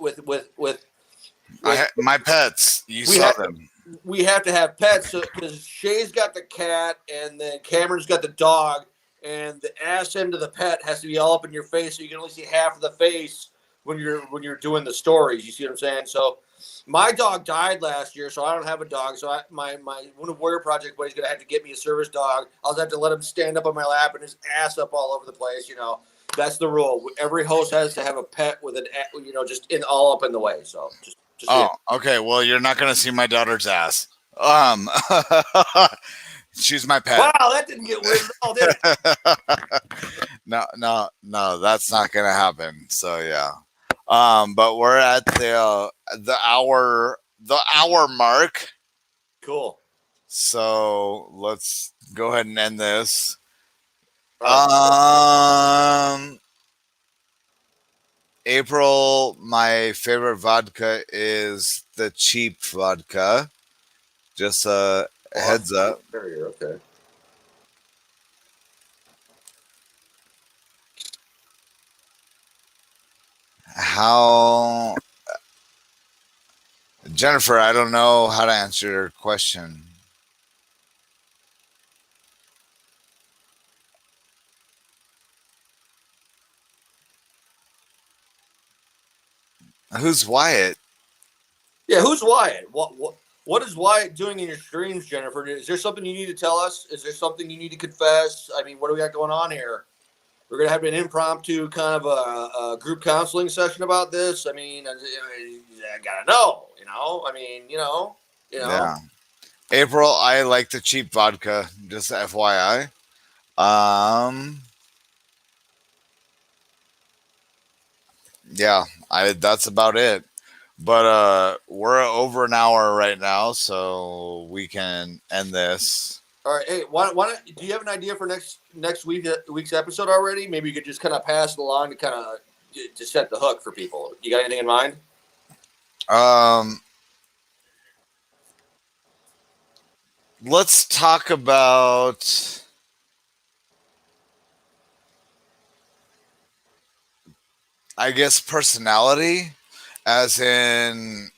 My pets. You saw them. we have to have pets because Shay's got the cat and then Cameron's got the dog, and the ass end of the pet has to be all up in your face, so you can only see half of the face when you're doing the stories. You see what I'm saying? So my dog died last year, so I don't have a dog. So my Wounded Warrior Project buddy's gonna have to get me a service dog. I'll have to let him stand up on my lap and his ass up all over the place. That's the rule. Every host has to have a pet with just all up in the way. So just okay. Well, you're not gonna see my daughter's ass. She's my pet. Wow, that didn't get weird at all, did it? No, that's not gonna happen. So yeah. But we're at the hour mark. Cool. So let's go ahead and end this. April, my favorite vodka is the cheap vodka. Just heads up. Okay. How, Jennifer, I don't know how to answer your question. Who's Wyatt? Yeah, who's Wyatt? What is Wyatt doing in your streams, Jennifer? Is there something you need to tell us? Is there something you need to confess? I mean, what do we got going on here? We're gonna have an impromptu kind of a group counseling session about this. I mean, I gotta know. I mean, Yeah. April, I like the cheap vodka, just FYI. Yeah, that's about it. But we're over an hour right now, so we can end this. All right. Hey, why don't, do you have an idea for next week's episode already? Maybe you could just kind of pass it along to kind of to set the hook for people. You got anything in mind? Let's talk about I guess personality, as in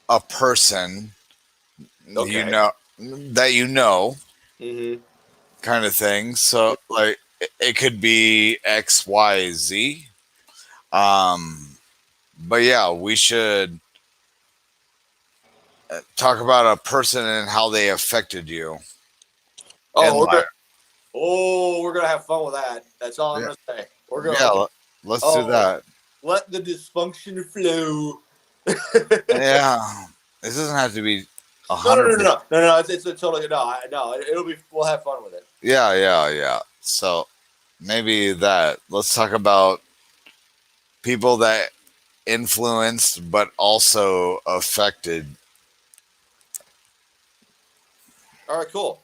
a person Okay. that Mm-hmm. kind of thing. So like it could be XYZ. But yeah, we should talk about a person and how they affected you. Oh, And we're gonna have fun with that. That's all I'm yeah, gonna say. We're gonna yeah, let's do that. let the dysfunction flow. Yeah, this doesn't have to be No, 100%. no. It's a totally no. It'll be. We'll have fun with it. Yeah. So maybe that. Let's talk about people that influenced but also affected. All right, cool.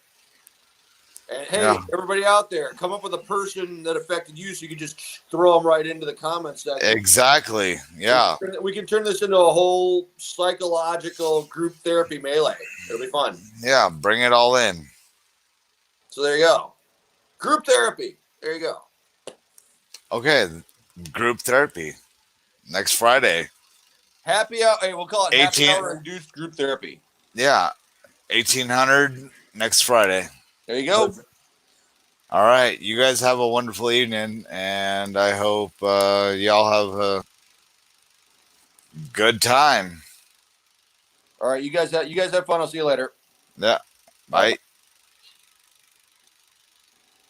And hey, Yeah, everybody out there, come up with a person that affected you, so you can just throw them right into the comments section. exactly. Yeah. We can turn this into a whole psychological group therapy melee. It'll be fun. Yeah, bring it all in. So there you go. Group therapy. There you go. Okay, group therapy next Friday. Happy hour. Hey, we'll call it happy 18 hour induced group therapy. Yeah, 1800 next Friday. There you go. All right, you guys have a wonderful evening, and I hope y'all have a good time. All right, you guys have fun. I'll see you later. Yeah, bye.